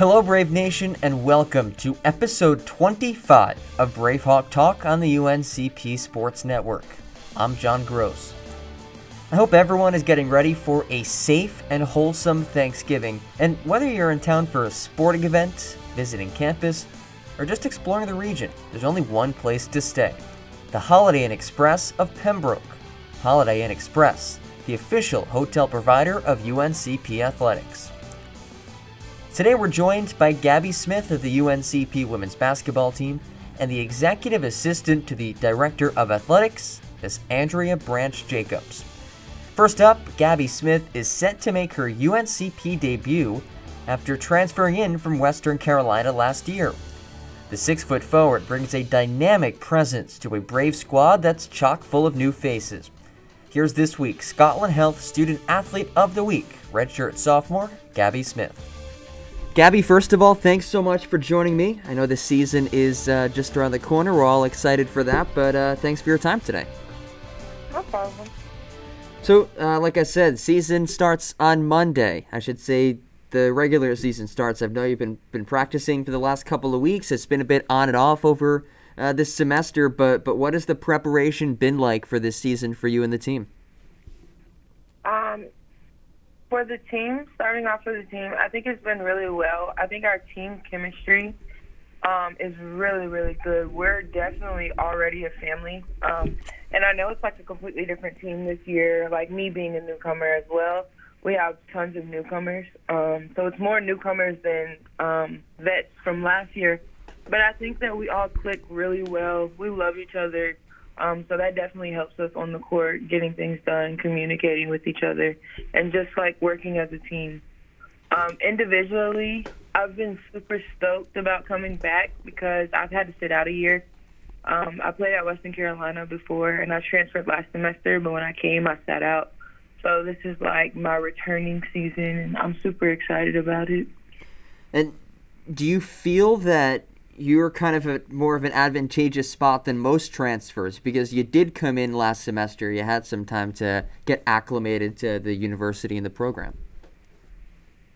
Hello, Brave Nation, and welcome to episode 25 of BraveHawk Talk on the UNCP Sports Network. I'm John Gross. I hope everyone is getting ready for a safe and wholesome Thanksgiving, and whether you're in town for a sporting event, visiting campus, or just exploring the region, there's only one place to stay: the Holiday Inn Express of Pembroke. Holiday Inn Express, the official hotel provider of UNCP Athletics. Today we're joined by Gabby Smith of the UNCP women's basketball team and the executive assistant to the director of athletics, Miss Andrea Branch Jacobs. First up, Gabby Smith is set to make her UNCP debut after transferring in from Western Carolina last year. The 6-foot forward brings a dynamic presence to a Brave squad that's chock full of new faces. Here's this week's Scotland Health Student Athlete of the Week, redshirt sophomore Gabby Smith. Gabby, first of all, thanks so much for joining me. I know the season is just around the corner. We're all excited for that, but thanks for your time today. No problem. So, like I said, season starts on Monday. I should say the regular season starts. I know you've been practicing for the last couple of weeks. It's been a bit on and off over this semester, but what has the preparation been like for this season for you and the team? For the team, starting off for the team, I think it's been really well. I think our team chemistry is really, really good. We're definitely already a family. And I know it's like a completely different team this year, like me being a newcomer as well. We have tons of newcomers. So it's more newcomers than vets from last year. But I think that we all click really well. We love each other. So that definitely helps us on the court, getting things done, communicating with each other, and just like working as a team. Individually, I've been super stoked about coming back because I've had to sit out a year. I played at Western Carolina before, and I transferred last semester, but when I came, I sat out. So this is like my returning season, and I'm super excited about it. And do you feel that you're kind of more of an advantageous spot than most transfers because you did come in last semester, you had some time to get acclimated to the university and the program?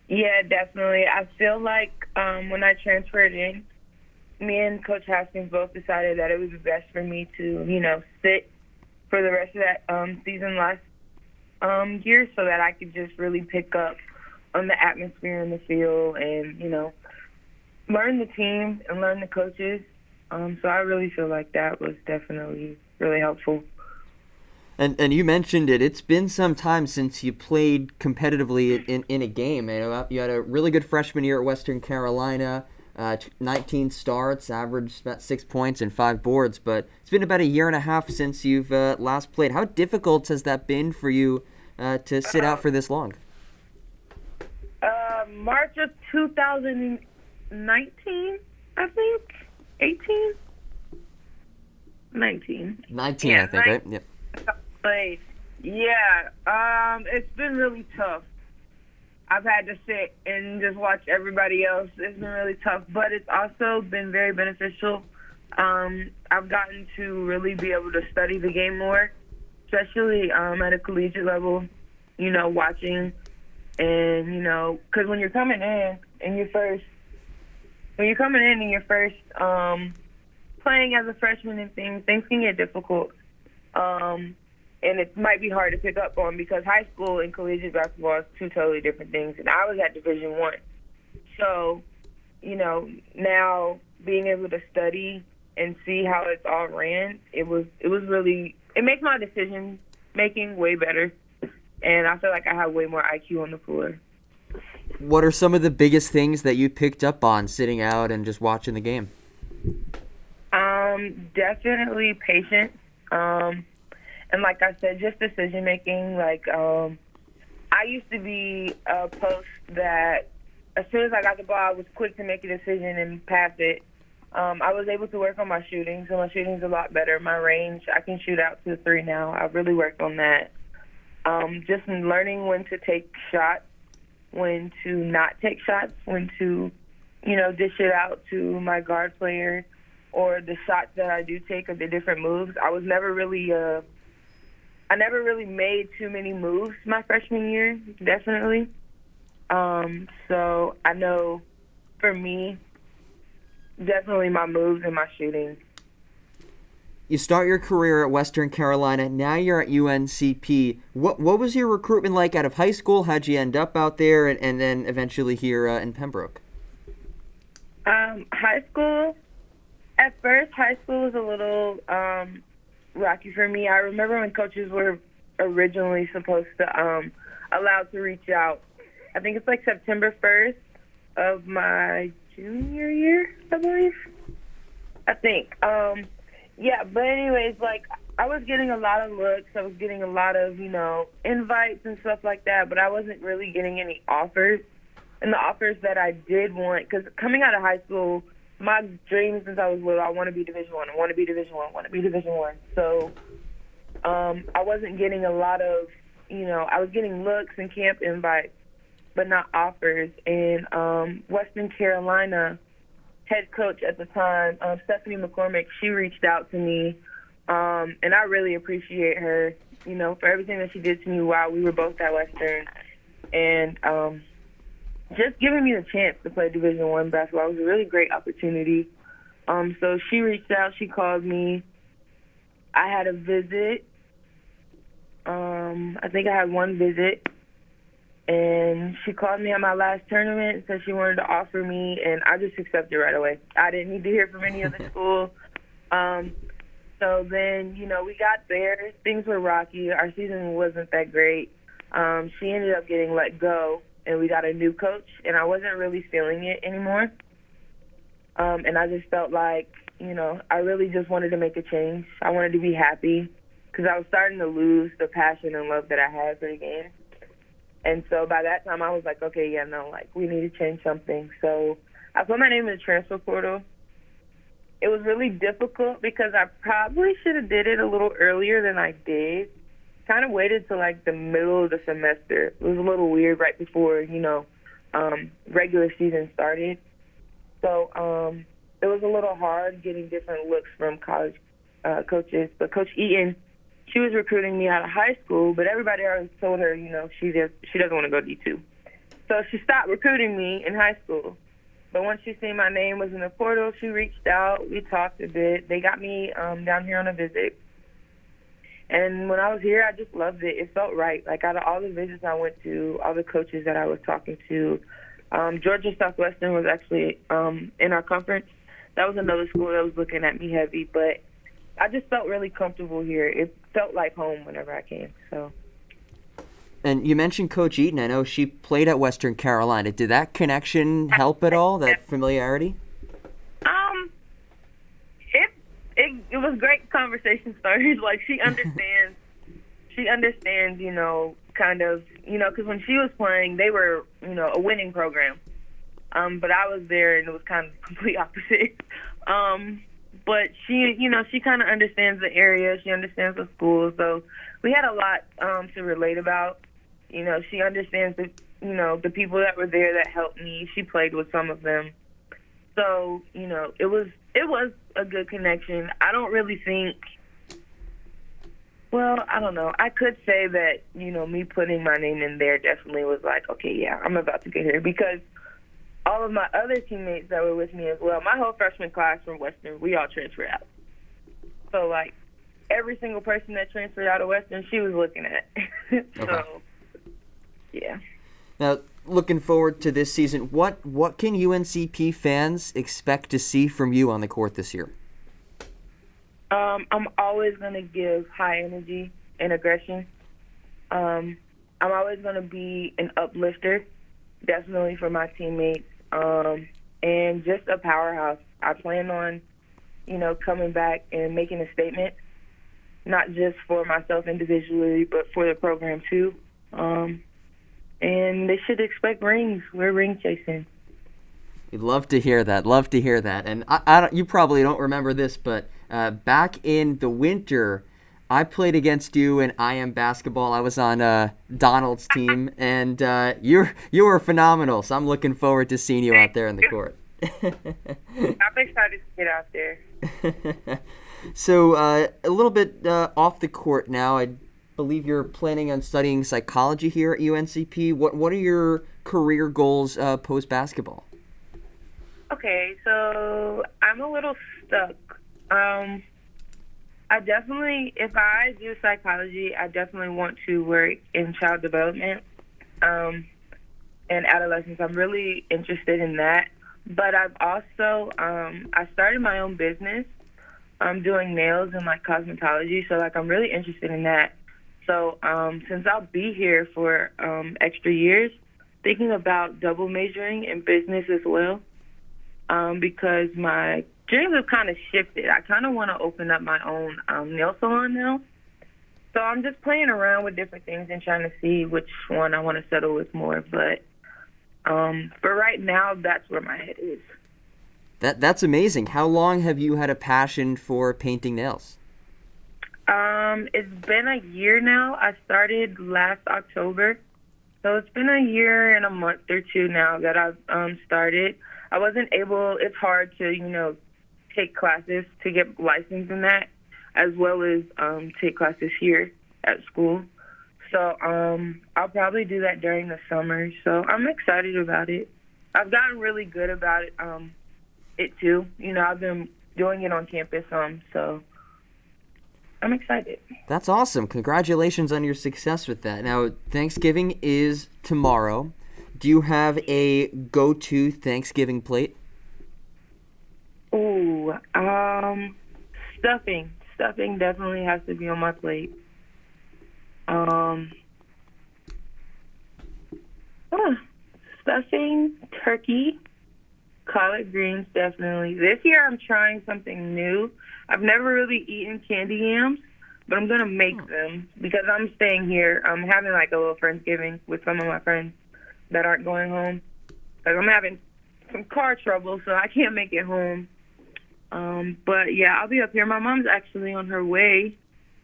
Yeah, definitely. I feel like when I transferred in, me and Coach Haskins both decided that it was best for me to, sit for the rest of that season last year so that I could just really pick up on the atmosphere in the field and, learn the team and learn the coaches. So I really feel like that was definitely really helpful. And you mentioned it. It's been some time since you played competitively in a game. You had a really good freshman year at Western Carolina, 19 starts, averaged about 6 points and 5 boards. But it's been about a year and a half since you've last played. How difficult has that been for you to sit out for this long? March of 2019, I think. 18? 19. 19, yeah, I think, right? Yep. Yeah, it's been really tough. I've had to sit and just watch everybody else. It's been really tough, but it's also been very beneficial. I've gotten to really be able to study the game more, especially at a collegiate level, watching. And, because when you're coming in and you're first playing as a freshman and things can get difficult. And it might be hard to pick up on because high school and collegiate basketball is two totally different things. And I was at Division I. So, now being able to study and see how it's all ran, it makes my decision making way better. And I feel like I have way more IQ on the floor. What are some of the biggest things that you picked up on sitting out and just watching the game? Definitely patience. And like I said, just decision making. Like, I used to be a post that as soon as I got the ball, I was quick to make a decision and pass it. I was able to work on my shooting, so my shooting's a lot better. My range, I can shoot out to 3 now. I've really worked on that. Just learning when to take shots, when to not take shots, when to, dish it out to my guard player, or the shots that I do take or the different moves. I never really made too many moves my freshman year, definitely. So I know for me, definitely my moves and my shooting. You start your career at Western Carolina. Now you're at UNCP. What was your recruitment like out of high school? How'd you end up out there, and then eventually here in Pembroke? High school. At first, high school was a little rocky for me. I remember when coaches were originally supposed to allowed to reach out. I think it's like September 1st of my junior year, I believe. I think. Yeah, but anyways, like, I was getting a lot of looks. I was getting a lot of, invites and stuff like that, but I wasn't really getting any offers. And the offers that I did want, because coming out of high school, my dream since I was little, I want to be Division I. I want to be Division I. I want to be Division I. So I wasn't getting a lot of, I was getting looks and camp invites, but not offers. And Western Carolina head coach at the time, Stephanie McCormick, she reached out to me, and I really appreciate her, for everything that she did to me while we were both at Western, and just giving me the chance to play Division I basketball. It was a really great opportunity. So she reached out, she called me. I had a visit. I think I had one visit. And she called me at my last tournament and said she wanted to offer me, and I just accepted right away. I didn't need to hear from any other school. So then, we got there. Things were rocky. Our season wasn't that great. She ended up getting let go, and we got a new coach, and I wasn't really feeling it anymore. And I just felt like, I really just wanted to make a change. I wanted to be happy because I was starting to lose the passion and love that I had for the game. And so by that time, I was like, okay, we need to change something. So I put my name in the transfer portal. It was really difficult because I probably should have did it a little earlier than I did. Kind of waited till, the middle of the semester. It was a little weird right before, regular season started. So it was a little hard getting different looks from college coaches. But Coach Eaton, she was recruiting me out of high school, but everybody always told her, she doesn't want to go D2. So she stopped recruiting me in high school. But once she seen my name was in the portal, she reached out. We talked a bit. They got me down here on a visit. And when I was here, I just loved it. It felt right. Out of all the visits I went to, all the coaches that I was talking to, Georgia Southwestern was actually in our conference. That was another school that was looking at me heavy, but I just felt really comfortable here. It felt like home whenever I came. So. And you mentioned Coach Eaton. I know she played at Western Carolina. Did that connection help at all, that familiarity? It was great conversation starters. She understands, kind of, because when she was playing, they were, a winning program. But I was there and it was kind of the complete opposite. But she kind of understands the area. She understands the school. So we had a lot to relate about. She understands the people that were there that helped me. She played with some of them. So, it was a good connection. I don't really think, I don't know. I could say that, me putting my name in there definitely was like, okay, yeah, I'm about to get here. Because all of my other teammates that were with me as well, my whole freshman class from Western, we all transferred out. So, every single person that transferred out of Western, she was looking at. So, okay. Yeah. Now, looking forward to this season, what can UNCP fans expect to see from you on the court this year? I'm always going to give high energy and aggression. I'm always going to be an uplifter, definitely for my teammates. And just a powerhouse. I plan on, coming back and making a statement, not just for myself individually, but for the program too. And they should expect rings. We're ring chasing. We'd love to hear that. Love to hear that. And I don't, you probably don't remember this, but back in the winter, I played against you in IM basketball. I was on Donald's team, and you were phenomenal. So I'm looking forward to seeing you out there in the court. I'm excited to get out there. So a little bit off the court now. I believe you're planning on studying psychology here at UNCP. What are your career goals post basketball? Okay, so I'm a little stuck. I definitely, if I do psychology, I definitely want to work in child development and adolescence. I'm really interested in that. But I've also, I started my own business. I'm doing nails and like cosmetology, so like I'm really interested in that. So since I'll be here for extra years, thinking about double majoring in business as well, because my dreams have kind of shifted. I kind of want to open up my own nail salon now. So I'm just playing around with different things and trying to see which one I want to settle with more. But for right now, that's where my head is. That's amazing. How long have you had a passion for painting nails? It's been a year now. I started last October. So it's been a year and a month or two now that I've started. I wasn't able, it's hard to, take classes to get licensed in that, as well as take classes here at school. So I'll probably do that during the summer. So I'm excited about it. I've gotten really good about it too. I've been doing it on campus so I'm excited. That's awesome. Congratulations on your success with that. Now, Thanksgiving is tomorrow. Do you have a go-to Thanksgiving plate? Ooh, stuffing. Stuffing definitely has to be on my plate. Stuffing, turkey, collard greens, definitely. This year I'm trying something new. I've never really eaten candy yams, but I'm going to make them because I'm staying here. I'm having like a little Friendsgiving with some of my friends that aren't going home. Like I'm having some car trouble, so I can't make it home. But yeah, I'll be up here. My mom's actually on her way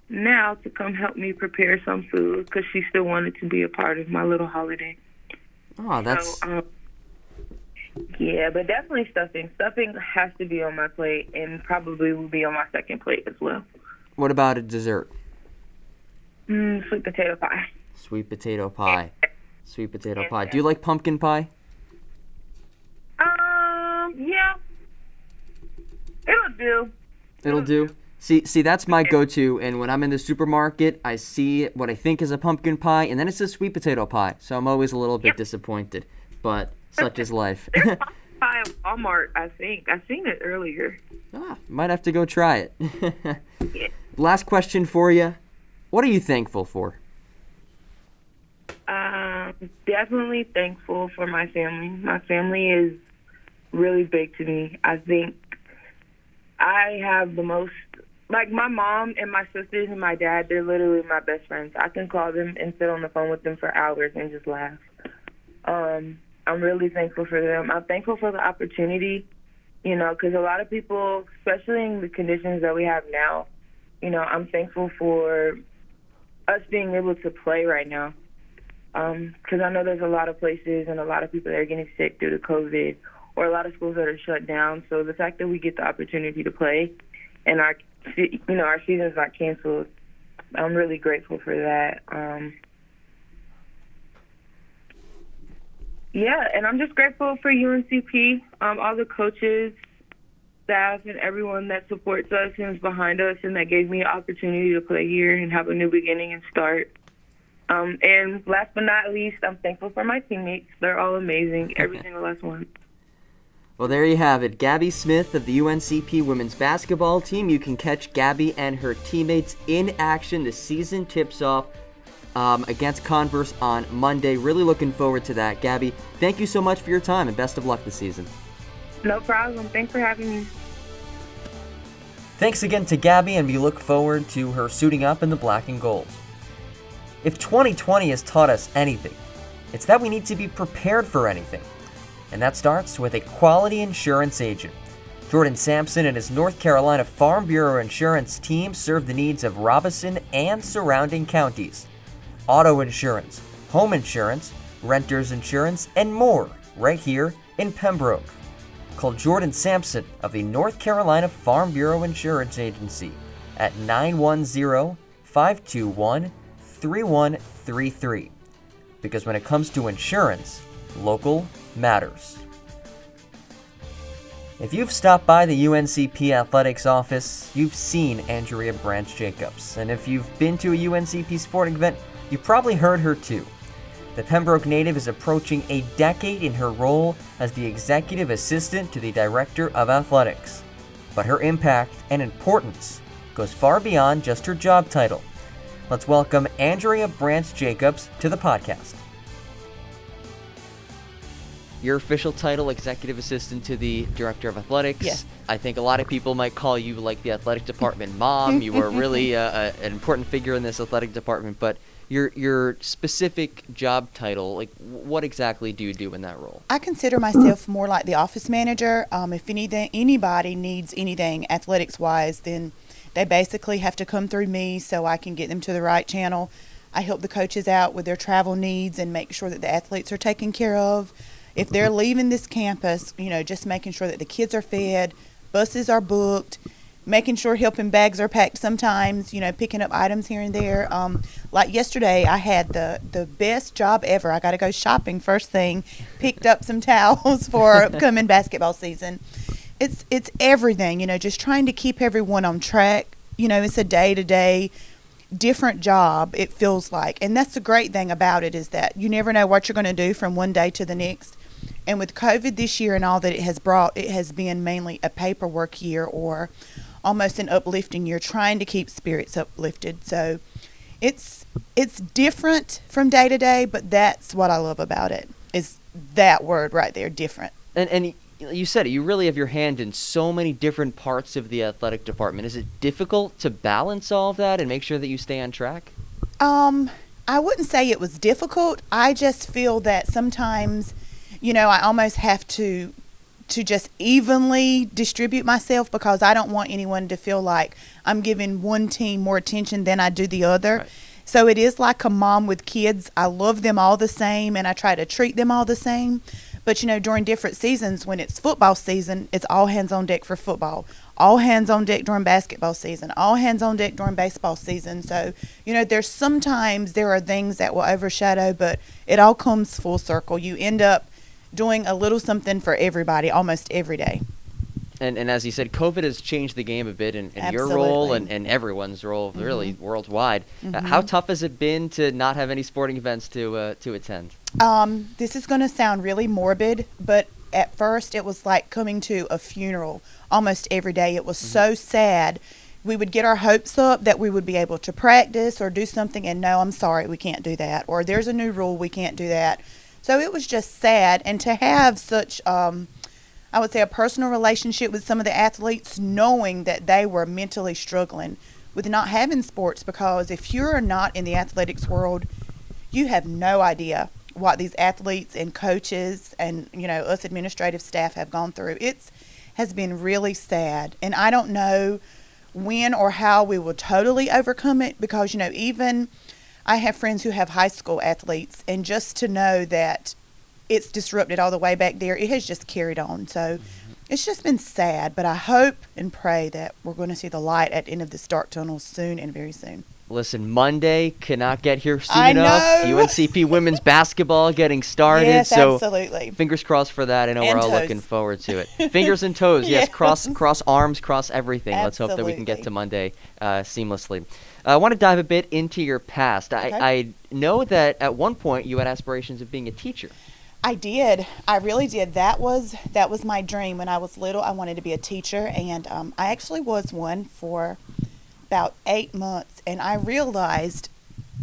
now to come help me prepare some food because she still wanted to be a part of my little holiday. Oh, that's... So, yeah, but definitely stuffing. Stuffing has to be on my plate and probably will be on my second plate as well. What about a dessert? Sweet potato pie. Sweet potato pie. Sweet potato pie. Do you like pumpkin pie? Yeah. It'll do. It'll do? See, that's my go-to, and when I'm in the supermarket, I see what I think is a pumpkin pie, and then it's a sweet potato pie, so I'm always a little bit disappointed, but such is life. There's pumpkin pie at Walmart, I think. I seen it earlier. Might have to go try it. Yeah. Last question for you. What are you thankful for? Definitely thankful for my family. My family is really big to me. I think I have the most, like my mom and my sisters and my dad, they're literally my best friends. I can call them and sit on the phone with them for hours and just laugh. I'm really thankful for them. I'm thankful for the opportunity, because a lot of people, especially in the conditions that we have now, I'm thankful for us being able to play right now. Because I know there's a lot of places and a lot of people that are getting sick due to COVID, or a lot of schools that are shut down. So the fact that we get the opportunity to play and our season's not canceled, I'm really grateful for that. Yeah, and I'm just grateful for UNCP, all the coaches, staff, and everyone that supports us and is behind us and that gave me an opportunity to play here and have a new beginning and start. And last but not least, I'm thankful for my teammates. They're all amazing, every single last one. Well, there you have it. Gabby Smith of the UNCP women's basketball team. You can catch Gabby and her teammates in action. The season tips off against Converse on Monday. Really looking forward to that. Gabby, thank you so much for your time and best of luck this season. No problem. Thanks for having me. Thanks again to Gabby, and we look forward to her suiting up in the black and gold. If 2020 has taught us anything, it's that we need to be prepared for anything. And that starts with a quality insurance agent. Jordan Sampson and his North Carolina Farm Bureau Insurance team serve the needs of Robeson and surrounding counties. Auto insurance, home insurance, renter's insurance, and more right here in Pembroke. Call Jordan Sampson of the North Carolina Farm Bureau Insurance Agency at 910-521-3133. Because when it comes to insurance, local matters. If you've stopped by the UNCP athletics office, you've seen Andrea Branch-Jacobs, and if you've been to a UNCP sporting event, you probably heard her too. The Pembroke native is approaching a decade in her role as the executive assistant to the director of athletics. But her impact and importance goes far beyond just her job title. Let's welcome Andrea Branch-Jacobs to the podcast. Your official title, executive assistant to the director of athletics. Yes. I think a lot of people might call you like the athletic department mom. You were really an important figure in this athletic department, but your specific job title, like what exactly do you do in that role? I consider myself more like the office manager. If anybody needs anything athletics-wise, then they basically have to come through me so I can get them to the right channel. I help the coaches out with their travel needs and make sure that the athletes are taken care of. If they're leaving this campus, just making sure that the kids are fed, buses are booked, making sure helping bags are packed sometimes, picking up items here and there. Like yesterday, I had the best job ever. I got to go shopping first thing, picked up some towels for upcoming basketball season. It's everything, just trying to keep everyone on track. It's a day-to-day different job, it feels like. And that's the great thing about it, is that you never know what you're going to do from one day to the next. And with COVID this year and all that it has brought, it has been mainly a paperwork year or almost an uplifting year, trying to keep spirits uplifted. So it's different from day to day, but that's what I love about it, is that word right there, different. And you said it, you really have your hand in so many different parts of the athletic department. Is it difficult to balance all of that and make sure that you stay on track? I wouldn't say it was difficult. I just feel that sometimes, I almost have to just evenly distribute myself, because I don't want anyone to feel like I'm giving one team more attention than I do the other. Right. So it is like a mom with kids. I love them all the same, and I try to treat them all the same. But, during different seasons, when it's football season, it's all hands on deck for football, all hands on deck during basketball season, all hands on deck during baseball season. So, there's sometimes there are things that will overshadow, but it all comes full circle. You end up doing a little something for everybody almost every day. And as you said, COVID has changed the game a bit in your role and everyone's role, really, worldwide. Mm-hmm. How tough has it been to not have any sporting events to attend? This is going to sound really morbid, but at first it was like coming to a funeral almost every day. It was so sad. We would get our hopes up that we would be able to practice or do something, and no, I'm sorry, we can't do that. Or there's a new rule, we can't do that. So it was just sad. And to have such, I would say, a personal relationship with some of the athletes, knowing that they were mentally struggling with not having sports, because if you're not in the athletics world, you have no idea what these athletes and coaches and, us administrative staff have gone through. It has been really sad. And I don't know when or how we will totally overcome it, because, even I have friends who have high school athletes, and just to know that it's disrupted all the way back there, it has just carried on. So it's just been sad, but I hope and pray that we're going to see the light at the end of this dark tunnel soon and very soon. Listen, Monday cannot get here soon I enough. know. UNCP women's basketball getting started. Yes, so absolutely. Fingers crossed for that. I know And we're all toes. looking forward to it. Fingers and toes, yes. Yes. Cross arms, cross everything. Let's hope that we can get to Monday seamlessly. I want to dive a bit into your past. Okay. I know that at one point you had aspirations of being a teacher. I did. I really did. That was my dream when I was little. I wanted to be a teacher, and I actually was one for about 8 months. And I realized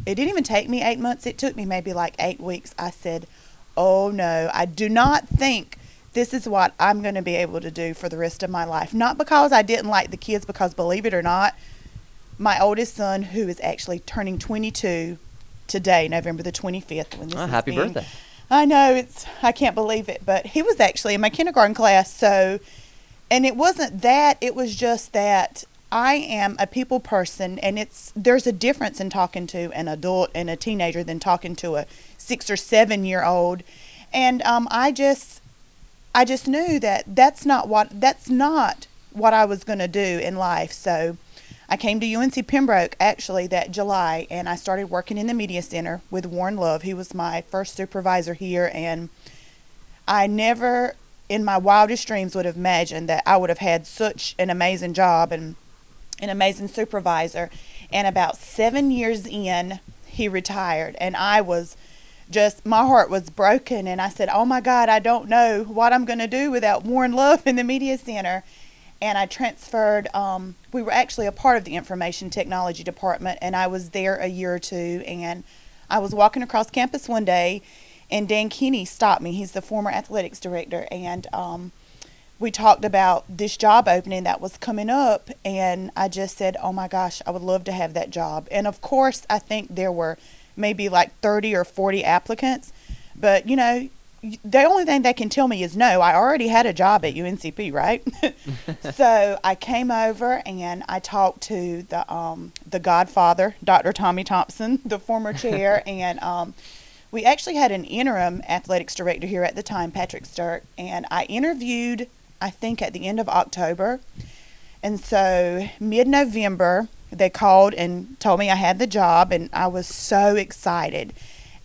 it didn't even take me 8 months. It took me maybe like 8 weeks. I said, oh no, I do not think this is what I'm going to be able to do for the rest of my life. Not because I didn't like the kids, because believe it or not, my oldest son, who is actually turning 22 today, November the 25th. When this is Happy birthday. I know, I can't believe it, but he was actually in my kindergarten class. And it wasn't that, it was just that I am a people person, and there's a difference in talking to an adult and a teenager than talking to a 6 or 7 year old. And I just knew that that's not what I was going to do in life. So I came to UNC Pembroke actually that July, and I started working in the media center with Warren Love. He was my first supervisor here, and I never in my wildest dreams would have imagined that I would have had such an amazing job and an amazing supervisor. And about 7 years in, he retired, and I was just, my heart was broken, and I said, oh my God, I don't know what I'm going to do without Warren Love in the media center. And I transferred, we were actually a part of the information technology department, and I was there a year or two, and I was walking across campus one day, and Dan Kinney stopped me. He's the former athletics director, and we talked about this job opening that was coming up, and I just said, oh my gosh, I would love to have that job. And of course, I think there were maybe like 30 or 40 applicants, but you know, the only thing they can tell me is no. I already had a job at UNCP, right? So I came over and I talked to the Godfather, Dr. Tommy Thompson, the former chair, and we actually had an interim athletics director here at the time, Patrick Sturck, and I interviewed, I think, at the end of October. And so mid-November, they called and told me I had the job, and I was so excited.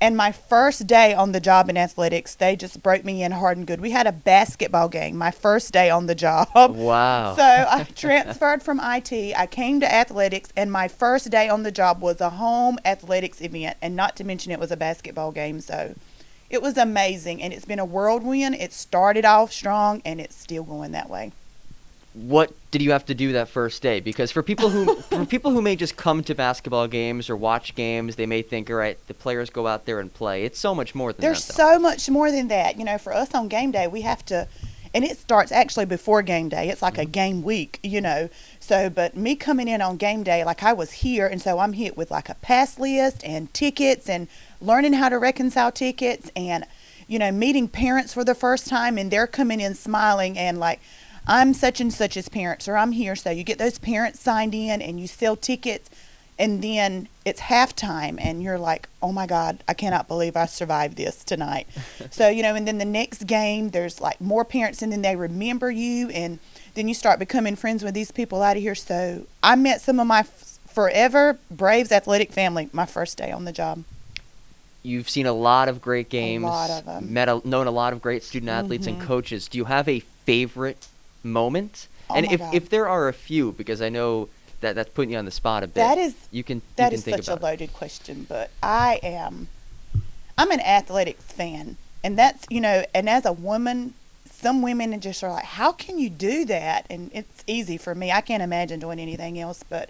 And my first day on the job in athletics, they just broke me in hard and good. We had a basketball game my first day on the job. Wow. So I transferred from IT. I came to athletics, and my first day on the job was a home athletics event, and not to mention it was a basketball game. So it was amazing, and it's been a whirlwind. It started off strong, and it's still going that way. What did you have to do that first day? Because for people who may just come to basketball games or watch games, they may think, all right, the players go out there and play. It's so much more than that. There's so much more than that. You know, for us on game day, we have to, and it starts actually before game day. It's like a game week, you know. So, but me coming in on game day, like I was here, and so I'm hit with like a pass list and tickets and learning how to reconcile tickets and, you know, meeting parents for the first time, and they're coming in smiling and like, I'm such and such's parents, or I'm here. So you get those parents signed in and you sell tickets, and then it's halftime and you're like, oh my God, I cannot believe I survived this tonight. So, you know, and then the next game, there's like more parents, and then they remember you, and then you start becoming friends with these people out of here. So I met some of my forever Braves athletic family my first day on the job. You've seen a lot of great games, A lot of them. known a lot of great student athletes and coaches. Do you have a favorite moment? Oh And my God. if there are a few, because I know that's putting you on the spot a bit. That is think such a about it. loaded question, but I'm an athletics fan, and that's, you know, and as a woman, some women just are like, how can you do that? And it's easy for me. I can't imagine doing anything else, but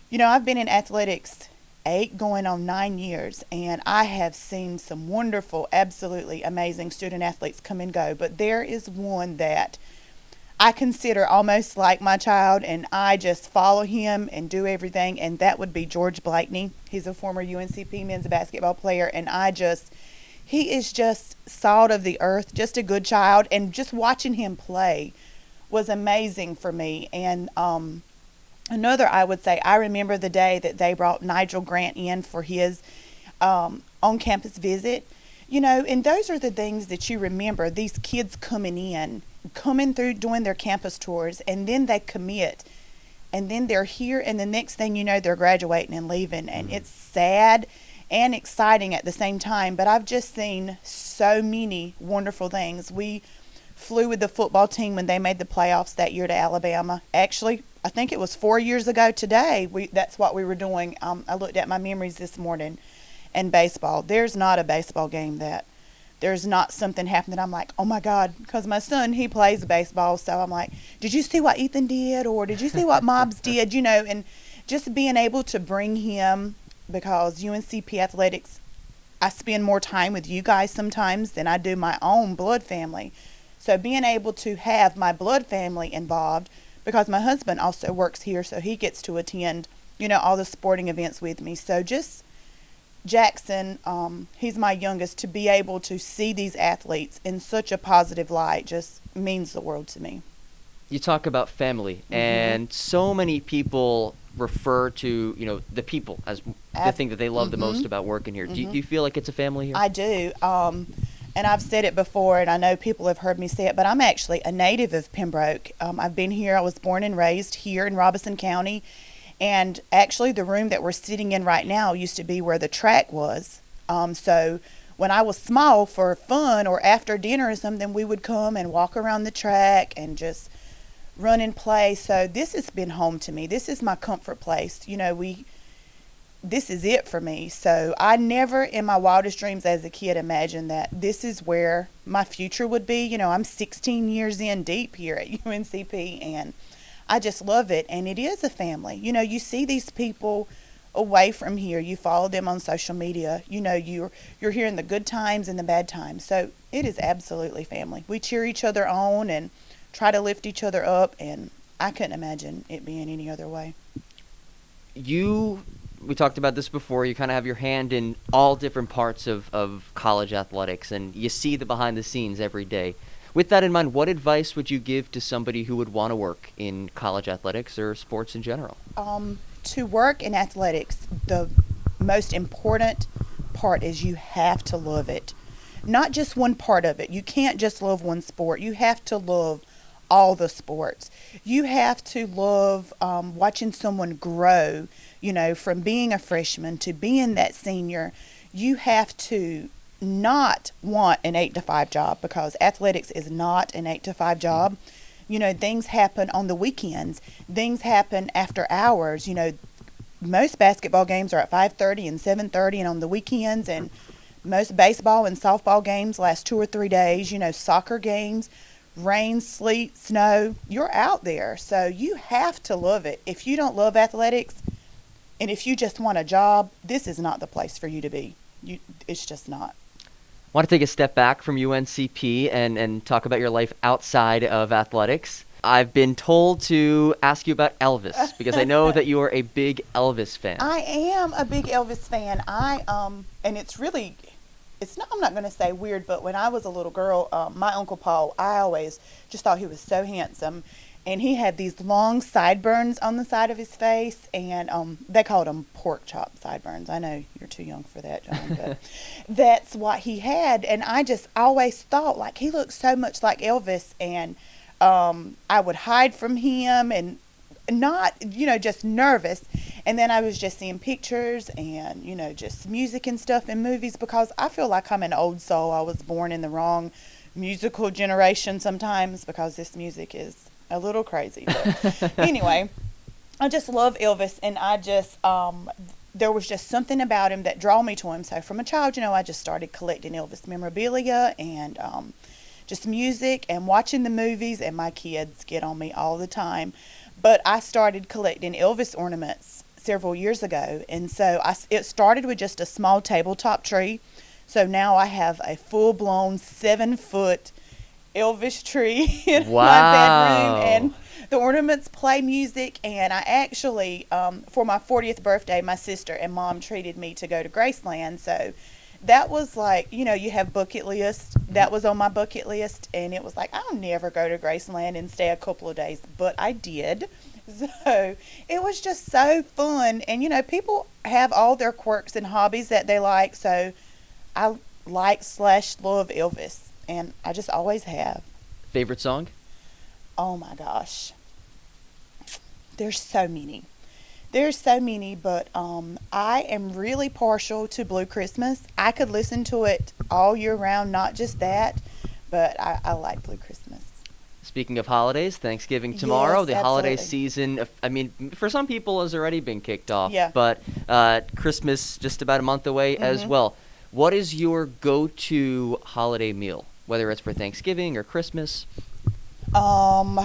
you know, I've been in athletics 8 going on 9 years, and I have seen some wonderful, absolutely amazing student athletes come and go, but there is one that I consider almost like my child, and I just follow him and do everything, and that would be George Blakeney. He's a former UNCP men's basketball player, and he is just salt of the earth, just a good child, and just watching him play was amazing for me. And another, I would say, I remember the day that they brought Nigel Grant in for his on-campus visit. You know, and those are the things that you remember, these kids coming through doing their campus tours, and then they commit, and then they're here, and the next thing you know, they're graduating and leaving, and it's sad and exciting at the same time. But I've just seen so many wonderful things. We flew with the football team when they made the playoffs that year to Alabama. Actually, I think it was 4 years ago today. That's what we were doing. I looked at my memories this morning. And baseball, there's not a baseball game that there's not something happening. I'm like, oh my God, because my son, he plays baseball. So I'm like, did you see what Ethan did? Or did you see what Mobs did? You know, and just being able to bring him, because UNCP athletics, I spend more time with you guys sometimes than I do my own blood family. So being able to have my blood family involved, because my husband also works here, so he gets to attend, you know, all the sporting events with me. So just Jackson, he's my youngest, to be able to see these athletes in such a positive light just means the world to me. You talk about family, and so many people refer to, you know, the people as the thing that they love the most about working here. Do you feel like it's a family here? I do. And I've said it before, and I know people have heard me say it, but I'm actually a native of Pembroke. I've been here. I was born and raised here in Robeson County. And actually, the room that we're sitting in right now used to be where the track was. So when I was small, for fun or after dinner or something, we would come and walk around the track and just run and play. So this has been home to me. This is my comfort place. This is it for me. So I never in my wildest dreams as a kid imagined that this is where my future would be. I'm 16 years in deep here at UNCP, and I just love it. And it is a family. You see these people away from here. You follow them on social media. You're hearing the good times and the bad times. So it is absolutely family. We cheer each other on and try to lift each other up, and I couldn't imagine it being any other way. We talked about this before, you kind of have your hand in all different parts of college athletics, and you see the behind the scenes every day. With that in mind, what advice would you give to somebody who would want to work in college athletics or sports in general? To work in athletics, the most important part is you have to love it. Not just one part of it. You can't just love one sport. You have to love all the sports. You have to love watching someone grow, from being a freshman to being that senior. You have to not want an 8-to-5 job, because athletics is not an 8-to-5 job. Things happen on the weekends. Things happen after hours. Most basketball games are at 5:30 and 7:30 and on the weekends, and most baseball and softball games last 2 or 3 days. Soccer games, rain, sleet, snow, you're out there. So you have to love it. If you don't love athletics, and if you just want a job, this is not the place for you to be. It's just not. I want to take a step back from UNCP and talk about your life outside of athletics. I've been told to ask you about Elvis, because I know that you are a big Elvis fan. I am a big Elvis fan. And I'm not going to say weird, but when I was a little girl, my Uncle Paul, I always just thought he was so handsome. And he had these long sideburns on the side of his face, and they called them pork chop sideburns. I know you're too young for that, John, but that's what he had. And I just always thought, like, he looked so much like Elvis, and I would hide from him and not, just nervous. And then I was just seeing pictures and, just music and stuff in movies, because I feel like I'm an old soul. I was born in the wrong musical generation sometimes, because this music is a little crazy. But anyway, I just love Elvis, and I just, there was just something about him that drew me to him. So from a child, I just started collecting Elvis memorabilia and just music and watching the movies, and my kids get on me all the time. But I started collecting Elvis ornaments several years ago, and so it started with just a small tabletop tree. So now I have a full-blown 7-foot Elvis tree in my bedroom, and the ornaments play music. And I actually, for my 40th birthday, my sister and mom treated me to go to Graceland. So that was like, you have bucket list. That was on my bucket list, and it was like, I'll never go to Graceland and stay a couple of days, but I did. So it was just so fun. And, people have all their quirks and hobbies that they like. So I like/love Elvis. And I just always have. Favorite song? Oh my gosh. There's so many. But I am really partial to Blue Christmas. I could listen to it all year round, not just that, but I like Blue Christmas. Speaking of holidays, Thanksgiving tomorrow, yes, the absolutely. Holiday season, for some people has already been kicked off, yeah. But Christmas just about a month away as well. What is your go-to holiday meal, whether it's for Thanksgiving or Christmas? I'm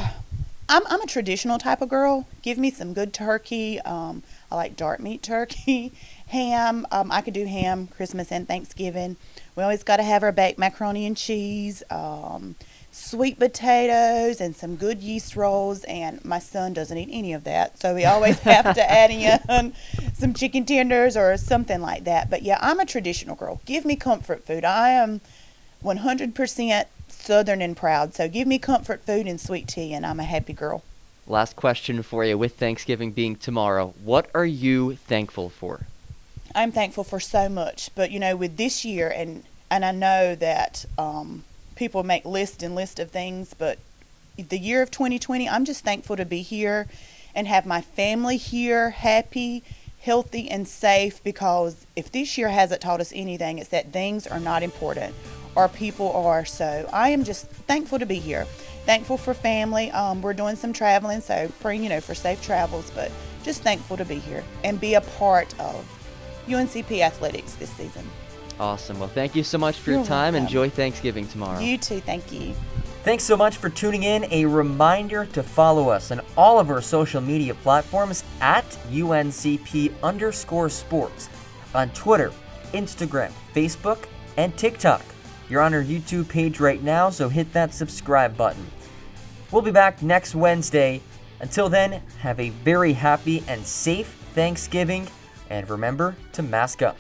a traditional type of girl. Give me some good turkey. I like dark meat turkey. Ham. I could do ham Christmas and Thanksgiving. We always got to have our baked macaroni and cheese, sweet potatoes, and some good yeast rolls. And my son doesn't eat any of that, so we always have to add in some chicken tenders or something like that. But yeah, I'm a traditional girl. Give me comfort food. I am 100% Southern and proud. So give me comfort food and sweet tea, and I'm a happy girl. Last question for you. With Thanksgiving being tomorrow, what are you thankful for? I'm thankful for so much, but with this year, and I know that people make lists of things, but the year of 2020, I'm just thankful to be here and have my family here, happy, healthy and safe, because if this year hasn't taught us anything, it's that things are not important, or people are. So I am just thankful to be here. Thankful for family. We're doing some traveling, so praying, for safe travels, but just thankful to be here and be a part of UNCP athletics this season. Awesome. Well, thank you so much for your time. Welcome. Enjoy Thanksgiving tomorrow. You too. Thank you. Thanks so much for tuning in. A reminder to follow us on all of our social media platforms at UNCP_sports on Twitter, Instagram, Facebook, and TikTok. You're on our YouTube page right now, so hit that subscribe button. We'll be back next Wednesday. Until then, have a very happy and safe Thanksgiving, and remember to mask up.